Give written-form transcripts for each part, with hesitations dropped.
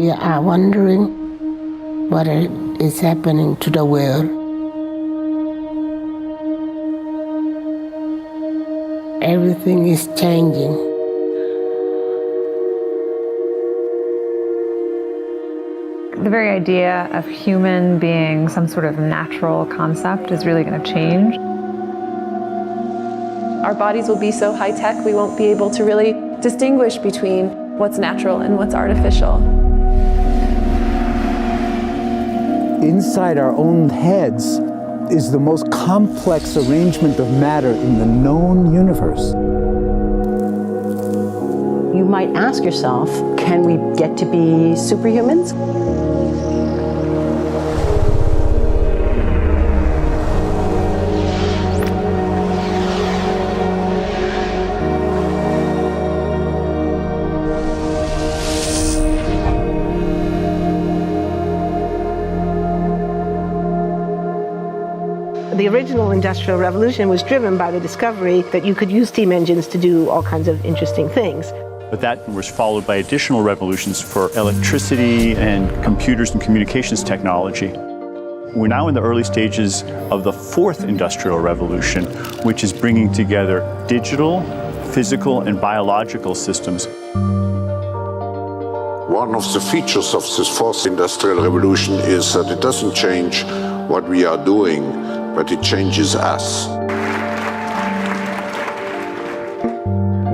We are wondering what is happening to the world. Everything is changing. The very idea of human being some sort of natural concept is really going to change. Our bodies will be so high-tech, we won't be able to really distinguish between what's natural and what's artificial. Inside our own heads is the most complex arrangement of matter in the known universe. You might ask yourself, can we get to be superhumans? The original Industrial Revolution was driven by the discovery that you could use steam engines to do all kinds of interesting things. But that was followed by additional revolutions for electricity and computers and communications technology. We're now in the early stages of the fourth Industrial Revolution, which is bringing together digital, physical, and biological systems. One of the features of this fourth Industrial Revolution is that it doesn't change what we are doing, but it changes us.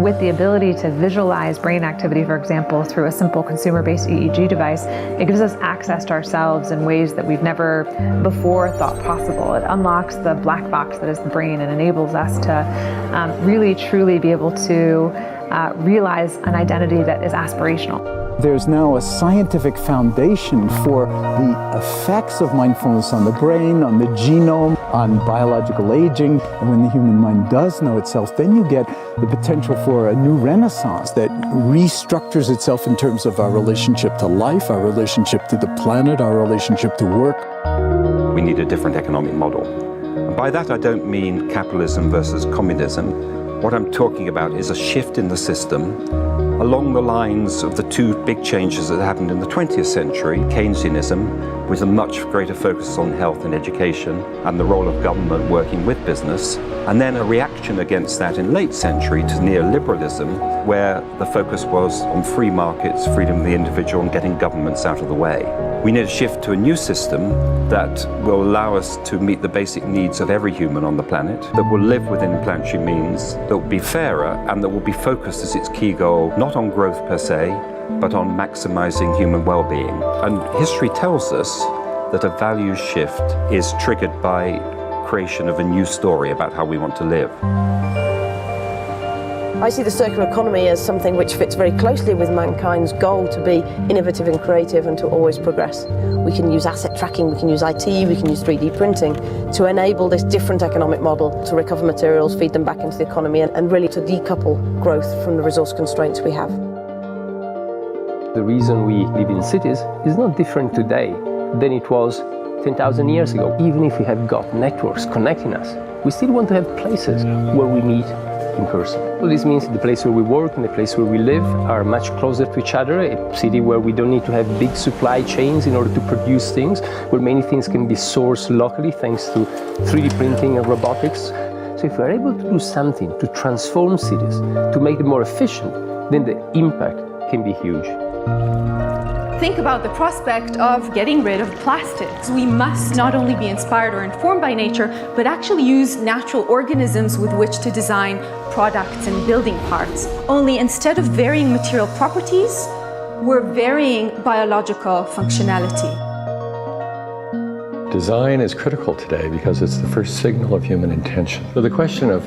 With the ability to visualize brain activity, for example, through a simple consumer-based EEG device, it gives us access to ourselves in ways that we've never before thought possible. It unlocks the black box that is the brain and enables us to really, truly be able to realize an identity that is aspirational. There's now a scientific foundation for the effects of mindfulness on the brain, on the genome, on biological aging. And when the human mind does know itself, then you get the potential for a new renaissance that restructures itself in terms of our relationship to life, our relationship to the planet, our relationship to work. We need a different economic model. And by that, I don't mean capitalism versus communism. What I'm talking about is a shift in the system along the lines of the two big changes that happened in the 20th century, Keynesianism, with a much greater focus on health and education and the role of government working with business, and then a reaction against that in late century to neoliberalism, where the focus was on free markets, freedom of the individual, and getting governments out of the way. We need a shift to a new system that will allow us to meet the basic needs of every human on the planet, that will live within planetary means, that will be fairer, and that will be focused as its key goal, not on growth per se, but on maximizing human well-being. And history tells us that a values shift is triggered by creation of a new story about how we want to live. I see the circular economy as something which fits very closely with mankind's goal to be innovative and creative and to always progress. We can use asset tracking, we can use IT, we can use 3D printing to enable this different economic model to recover materials, feed them back into the economy, and really to decouple growth from the resource constraints we have. The reason we live in cities is not different today than it was 10,000 years ago. Even if we have got networks connecting us, we still want to have places where we meet in person. So this means the place where we work and the place where we live are much closer to each other, a city where we don't need to have big supply chains in order to produce things, where many things can be sourced locally thanks to 3D printing and robotics. So if we're able to do something to transform cities, to make them more efficient, then the impact can be huge. Think about the prospect of getting rid of plastics. We must not only be inspired or informed by nature, but actually use natural organisms with which to design products and building parts. Only instead of varying material properties, we're varying biological functionality. Design is critical today because it's the first signal of human intention. So the question of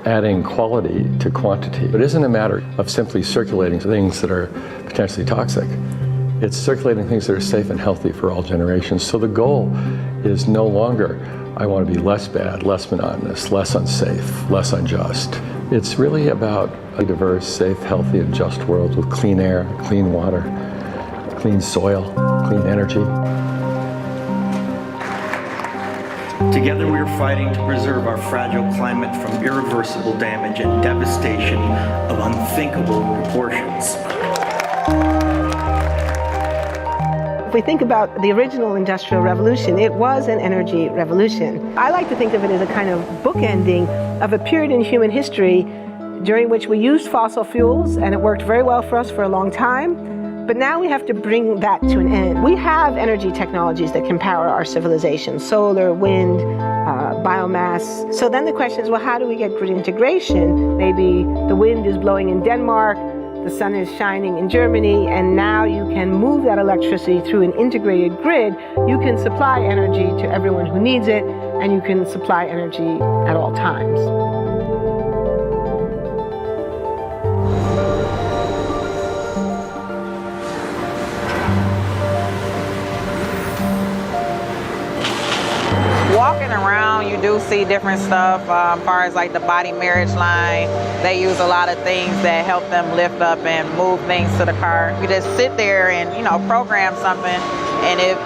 adding quality to quantity, it isn't a matter of simply circulating things that are potentially toxic. It's circulating things that are safe and healthy for all generations. So the goal is no longer, I want to be less bad, less monotonous, less unsafe, less unjust. It's really about a diverse, safe, healthy, and just world with clean air, clean water, clean soil, clean energy. Together we are fighting to preserve our fragile climate from irreversible damage and devastation of unthinkable proportions. If we think about the original Industrial Revolution, it was an energy revolution. I like to think of it as a kind of bookending of a period in human history during which we used fossil fuels, and it worked very well for us for a long time. But now we have to bring that to an end. We have energy technologies that can power our civilization: solar, wind, biomass. So then the question is, well, how do we get grid integration? Maybe the wind is blowing in Denmark, the sun is shining in Germany, and now you can move that electricity through an integrated grid. You can supply energy to everyone who needs it, and you can supply energy at all times. Walking around, you do see different stuff as far as like the body marriage line. They use a lot of things that help them lift up and move things to the car. You just sit there and, program something, and it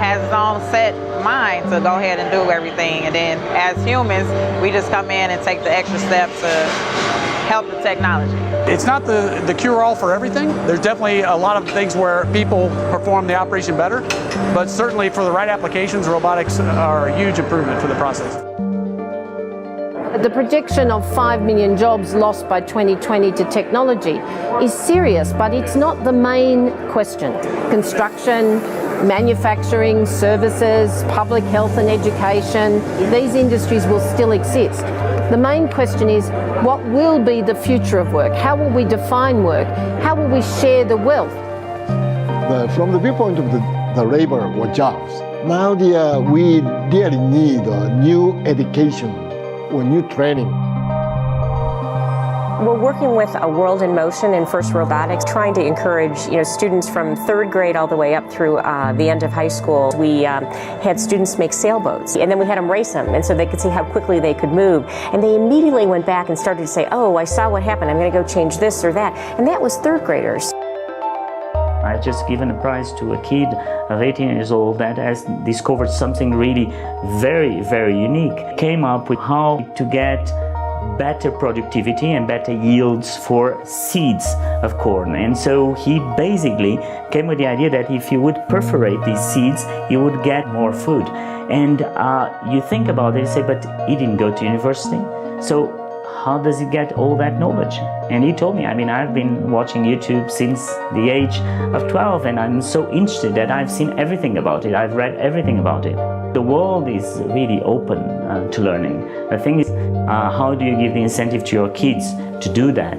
has its own set mind to go ahead and do everything. And then as humans, we just come in and take the extra steps to help the technology. It's not the cure-all for everything. There's definitely a lot of things where people perform the operation better, but certainly for the right applications, robotics are a huge improvement for the process. The projection of 5 million jobs lost by 2020 to technology is serious, but it's not the main question. Construction, manufacturing, services, public health and education, these industries will still exist. The main question is, what will be the future of work? How will we define work? How will we share the wealth? From the viewpoint of the labor or jobs, now we really need new education or new training. We're working with a World in Motion and First Robotics, trying to encourage students from third grade all the way up through the end of high school. We had students make sailboats, and then we had them race them, and so they could see how quickly they could move. And they immediately went back and started to say, oh, I saw what happened, I'm going to go change this or that. And that was third graders. I just given a prize to a kid of 18 years old that has discovered something really very, very unique. Came up with how to get better productivity and better yields for seeds of corn. And so he basically came with the idea that if you would perforate these seeds, you would get more food. And you think about it and say, but he didn't go to university. So how does he get all that knowledge? And he told me, I've been watching YouTube since the age of 12, and I'm so interested that I've seen everything about it. I've read everything about it. The world is really open to learning. The thing is, how do you give the incentive to your kids to do that?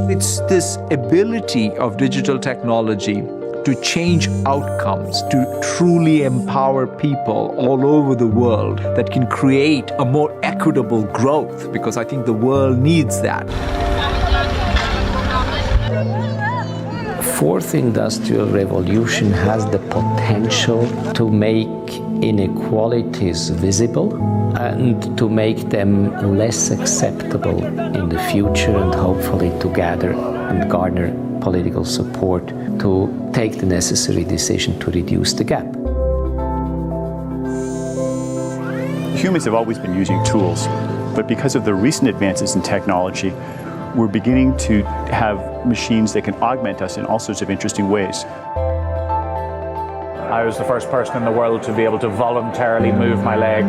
It's this ability of digital technology to change outcomes, to truly empower people all over the world that can create a more equitable growth, because I think the world needs that. Fourth industrial revolution has the potential to make inequalities visible and to make them less acceptable in the future, and hopefully to gather and garner political support to take the necessary decision to reduce the gap. Humans have always been using tools, but because of the recent advances in technology, we're beginning to have machines that can augment us in all sorts of interesting ways. I was the first person in the world to be able to voluntarily move my leg.